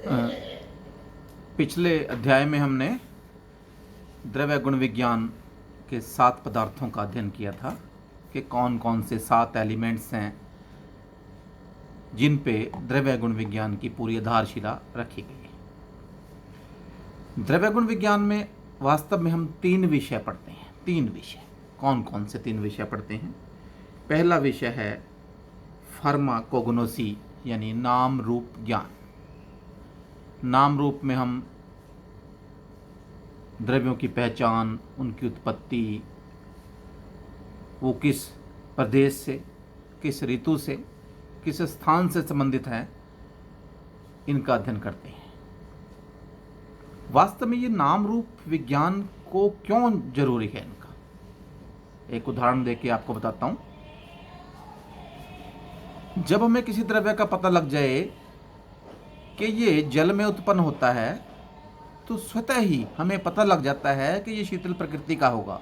अ, पिछले अध्याय में हमने द्रव्य गुण विज्ञान के 7 पदार्थों का अध्ययन किया था कि कौन कौन से 7 एलिमेंट्स हैं जिन पे द्रव्य गुण विज्ञान की पूरी आधारशिला रखी गई है। द्रव्य गुण विज्ञान में वास्तव में हम 3 विषय पढ़ते हैं। 3 विषय कौन कौन से 3 विषय पढ़ते हैं? पहला विषय है फार्माकोग्नोसी यानी नाम रूप ज्ञान। नाम रूप में हम द्रव्यों की पहचान, उनकी उत्पत्ति, वो किस प्रदेश से, किस ऋतु से, किस स्थान से संबंधित है, इनका अध्ययन करते हैं। वास्तव में ये नाम रूप विज्ञान को क्यों जरूरी है इनका, एक उदाहरण देके आपको बताता हूं। जब हमें किसी द्रव्य का पता लग जाए कि ये जल में उत्पन्न होता है तो स्वतः ही हमें पता लग जाता है कि ये शीतल प्रकृति का होगा।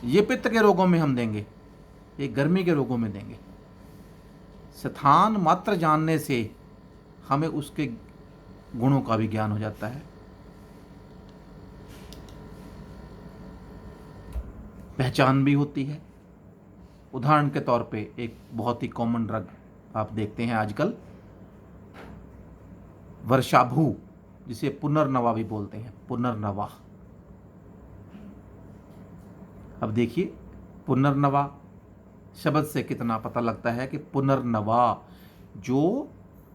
ये पित्त के रोगों में हम देंगे, ये गर्मी के रोगों में देंगे। स्थान मात्र जानने से हमें उसके गुणों का भी ज्ञान हो जाता है। पहचान भी होती है। उदाहरण के तौर पे एक बहुत ही कॉमन ड्रग आप देखते हैं आजकल, वर्षाभू, जिसे पुनर्नवा भी बोलते हैं, पुनर्नवा। अब देखिए, पुनर्नवा शब्द से कितना पता लगता है कि पुनर्नवा जो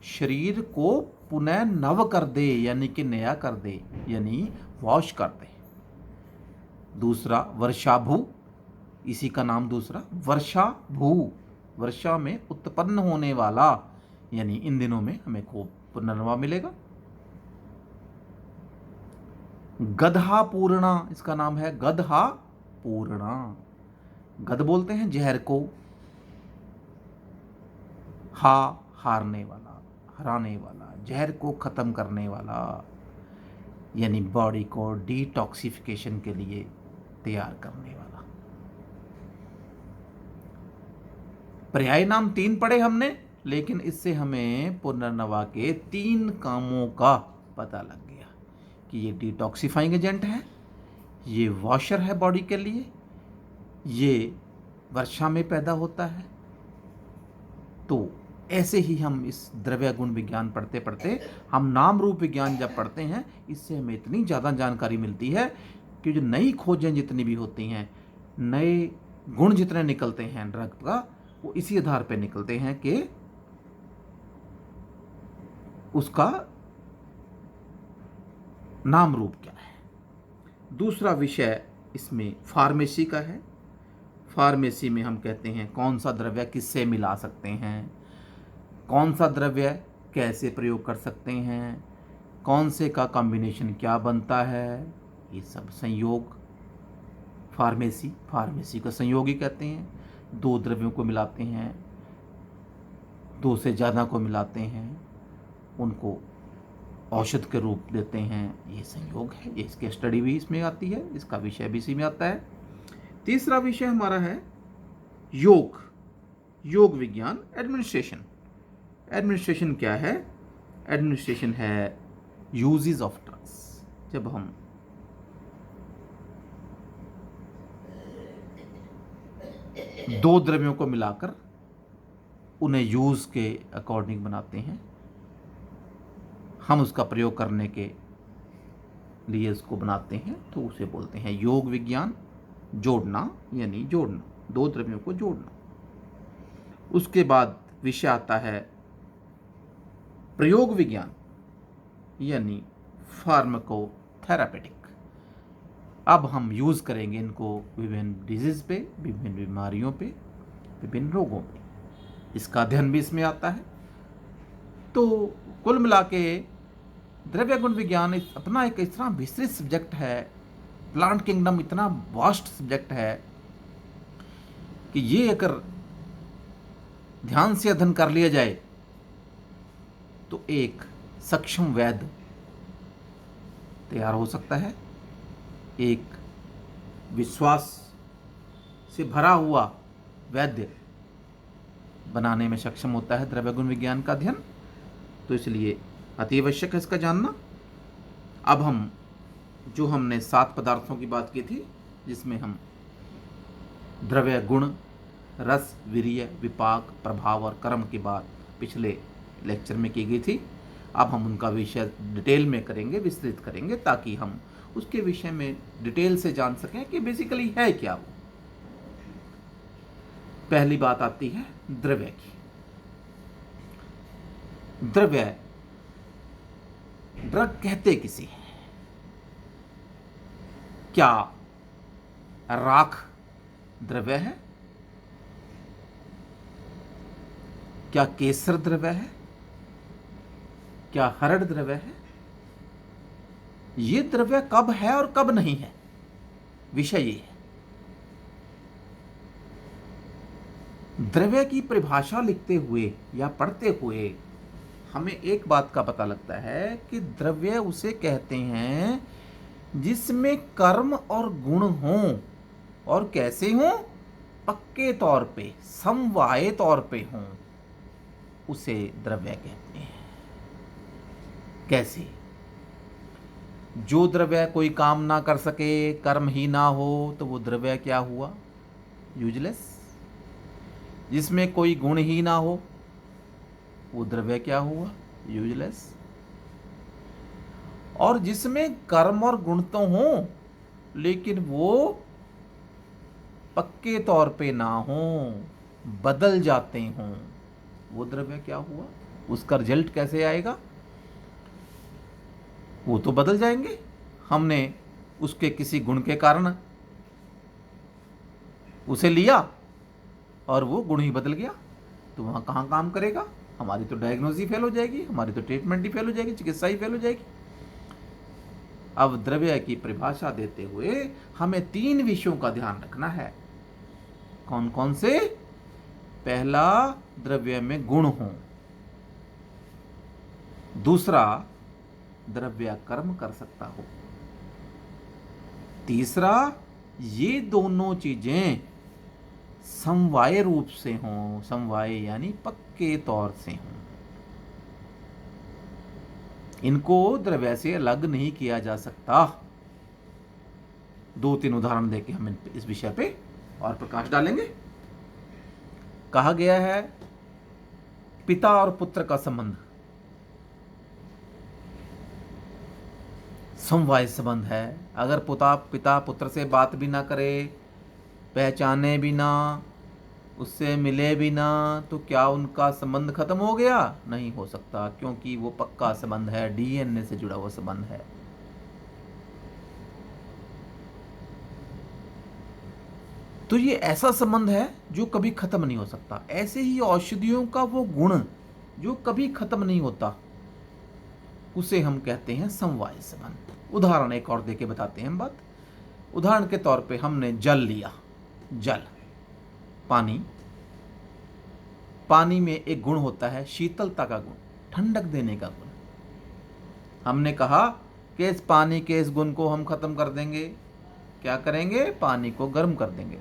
शरीर को पुनः नव कर दे, यानी कि नया कर दे, यानी वॉश कर दे। दूसरा वर्षाभू, इसी का नाम दूसरा वर्षाभू, वर्षा में उत्पन्न होने वाला, यानी इन दिनों में हमें खूब पुनर्नवा मिलेगा। गधा पूर्णा, इसका नाम है गधा पूर्णा। गध बोलते हैं जहर को, हारने वाला, हराने वाला, जहर को खत्म करने वाला, यानी बॉडी को डिटॉक्सिफिकेशन के लिए तैयार करने वाला। पर्याय नाम 3 पढ़े हमने, लेकिन इससे हमें पुनर्नवा के 3 कामों का पता लग गया कि ये डिटॉक्सिफाइंग एजेंट है, ये वॉशर है बॉडी के लिए, ये वर्षा में पैदा होता है। तो ऐसे ही हम इस द्रव्य गुण विज्ञान पढ़ते पढ़ते हम नाम रूप विज्ञान जब पढ़ते हैं, इससे हमें इतनी ज़्यादा जानकारी मिलती है कि जो नई खोजें जितनी भी होती हैं, नए गुण जितने निकलते हैं ड्रग का, वो इसी आधार पर निकलते हैं कि उसका नाम रूप क्या है। दूसरा विषय इसमें फार्मेसी का है। फार्मेसी में हम कहते हैं कौन सा द्रव्य किससे मिला सकते हैं, कौन सा द्रव्य कैसे प्रयोग कर सकते हैं, कौन से का कॉम्बिनेशन क्या बनता है, ये सब संयोग फार्मेसी का संयोगी कहते हैं। 2 द्रव्यों को मिलाते हैं, 2 से ज़्यादा को मिलाते हैं, उनको औषध के रूप देते हैं, ये संयोग है। ये इसकी स्टडी भी इसमें आती है, इसका विषय भी इसी में आता है। तीसरा विषय हमारा है योग विज्ञान, एडमिनिस्ट्रेशन। एडमिनिस्ट्रेशन क्या है? एडमिनिस्ट्रेशन है यूजेस ऑफ ड्रग्स। जब हम दो द्रव्यों को मिलाकर उन्हें यूज के अकॉर्डिंग बनाते हैं, हम उसका प्रयोग करने के लिए उसको बनाते हैं, तो उसे बोलते हैं योग विज्ञान। जोड़ना, यानी जोड़ना, 2 द्रव्यों को जोड़ना। उसके बाद विषय आता है प्रयोग विज्ञान, यानी फार्माकोथेरापेटिक। अब हम यूज करेंगे इनको विभिन्न डिजीज पे, विभिन्न बीमारियों पे, विभिन्न रोगों पे, इसका अध्ययन भी इसमें आता है। तो कुल मिला के द्रव्य गुण विज्ञान अपना एक इतना विस्तृत सब्जेक्ट है, प्लांट किंगडम इतना वास्ट सब्जेक्ट है कि ये अगर ध्यान से अध्ययन कर लिया जाए तो एक सक्षम वैद्य तैयार हो सकता है, एक विश्वास से भरा हुआ वैद्य बनाने में सक्षम होता है द्रव्य गुण विज्ञान का अध्ययन। तो इसलिए अति आवश्यक है इसका जानना। अब हम जो हमने 7 पदार्थों की बात की थी, जिसमें हम द्रव्य, गुण, रस, वीर्य, विपाक, प्रभाव और कर्म की बात पिछले लेक्चर में की गई थी, अब हम उनका विषय डिटेल में करेंगे, विस्तृत करेंगे, ताकि हम उसके विषय में डिटेल से जान सकें कि बेसिकली है क्या वो। पहली बात आती है द्रव्य की। द्रव्य, ड्रग कहते किसे हैं? क्या राख द्रव्य है? क्या केसर द्रव्य है? क्या हरड़ द्रव्य है? ये द्रव्य कब है और कब नहीं है, विषय ये है। द्रव्य की परिभाषा लिखते हुए या पढ़ते हुए हमें एक बात का पता लगता है कि द्रव्य उसे कहते हैं जिसमें कर्म और गुण हों, और कैसे हों? पक्के तौर पे, समवाय तौर पे हों, उसे द्रव्य कहते हैं। कैसे? जो द्रव्य कोई काम ना कर सके, कर्म ही ना हो, तो वो द्रव्य क्या हुआ? यूजलेस। जिसमें कोई गुण ही ना हो, वो द्रव्य क्या हुआ? यूजलेस। और जिसमें कर्म और गुण तो हों, लेकिन वो पक्के तौर पे ना हों, बदल जाते हों, वो द्रव्य क्या हुआ? उसका रिजल्ट कैसे आएगा? वो तो बदल जाएंगे। हमने उसके किसी गुण के कारण उसे लिया और वो गुण ही बदल गया, तो वहां कहां काम करेगा? हमारी तो डायग्नोसिस फेल हो जाएगी, हमारी तो ट्रीटमेंट ही फेल हो जाएगी, चिकित्सा ही फेल हो जाएगी। अब द्रव्य की परिभाषा देते हुए हमें 3 विषयों का ध्यान रखना है। कौन कौन से? पहला, द्रव्य में गुण हो। दूसरा, द्रव्य कर्म कर सकता हो। तीसरा, ये दोनों चीजें समवाय रूप से हों, समवाय यानी पक्के तौर से हों। इनको द्रव्य से अलग नहीं किया जा सकता। 2-3 उदाहरण देके हम इस विषय पे और प्रकाश डालेंगे। कहा गया है पिता और पुत्र का संबंध समवाय संबंध है। अगर पिता पुत्र से बात भी ना करे, पहचाने भी ना, उससे मिले भी ना, तो क्या उनका संबंध खत्म हो गया? नहीं हो सकता, क्योंकि वो पक्का संबंध है, डीएनए से जुड़ा हुआ संबंध है। तो ये ऐसा संबंध है जो कभी खत्म नहीं हो सकता। ऐसे ही औषधियों का वो गुण जो कभी खत्म नहीं होता, उसे हम कहते हैं समवाय संबंध। उदाहरण एक और देके बताते हैं हम बात। उदाहरण के तौर पे हमने जल लिया। जल, पानी। पानी में एक गुण होता है शीतलता का गुण, ठंडक देने का गुण। हमने कहा कि इस पानी के इस गुण को हम खत्म कर देंगे। क्या करेंगे? पानी को गर्म कर देंगे।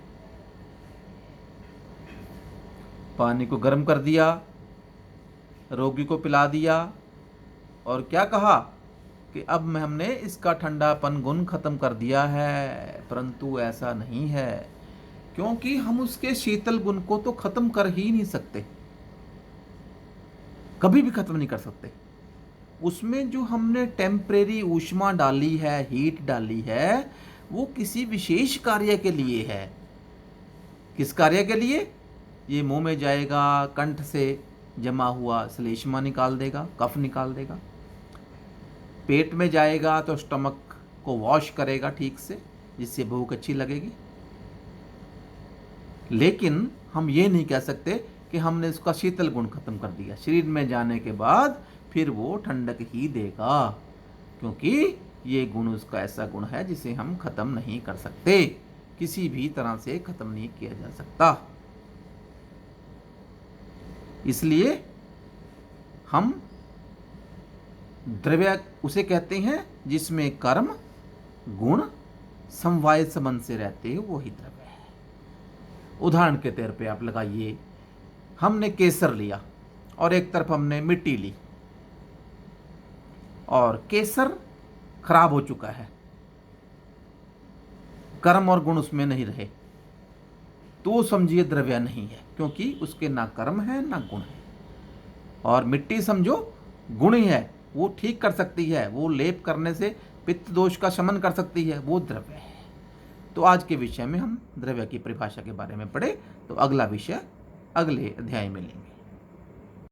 पानी को गर्म कर दिया, रोगी को पिला दिया, और क्या कहा कि अब हमने इसका ठंडापन गुण खत्म कर दिया है। परंतु ऐसा नहीं है, क्योंकि हम उसके शीतल गुण को तो खत्म कर ही नहीं सकते, कभी भी खत्म नहीं कर सकते। उसमें जो हमने टेम्परेरी ऊष्मा डाली है, हीट डाली है, वो किसी विशेष कार्य के लिए है। किस कार्य के लिए? ये मुंह में जाएगा, कंठ से जमा हुआ श्लेष्मा निकाल देगा, कफ निकाल देगा। पेट में जाएगा तो स्टमक को वॉश करेगा ठीक से, जिससे भूख अच्छी लगेगी। लेकिन हम ये नहीं कह सकते कि हमने उसका शीतल गुण खत्म कर दिया। शरीर में जाने के बाद फिर वो ठंडक ही देगा, क्योंकि ये गुण उसका ऐसा गुण है जिसे हम खत्म नहीं कर सकते, किसी भी तरह से खत्म नहीं किया जा सकता। इसलिए हम द्रव्य उसे कहते हैं जिसमें कर्म गुण समवाय संबंध से रहते हैं, वो ही द्रव्य है। उदाहरण के तौर पे आप लगाइए, हमने केसर लिया और एक तरफ हमने मिट्टी ली। और केसर खराब हो चुका है, कर्म और गुण उसमें नहीं रहे, तो समझिए द्रव्य नहीं है, क्योंकि उसके ना कर्म है ना गुण है। और मिट्टी समझो गुण ही है, वो ठीक कर सकती है, वो लेप करने से पित्त दोष का शमन कर सकती है, वो द्रव्य है। तो आज के विषय में हम द्रव्य की परिभाषा के बारे में पढ़े, तो अगला विषय अगले अध्याय में लेंगे।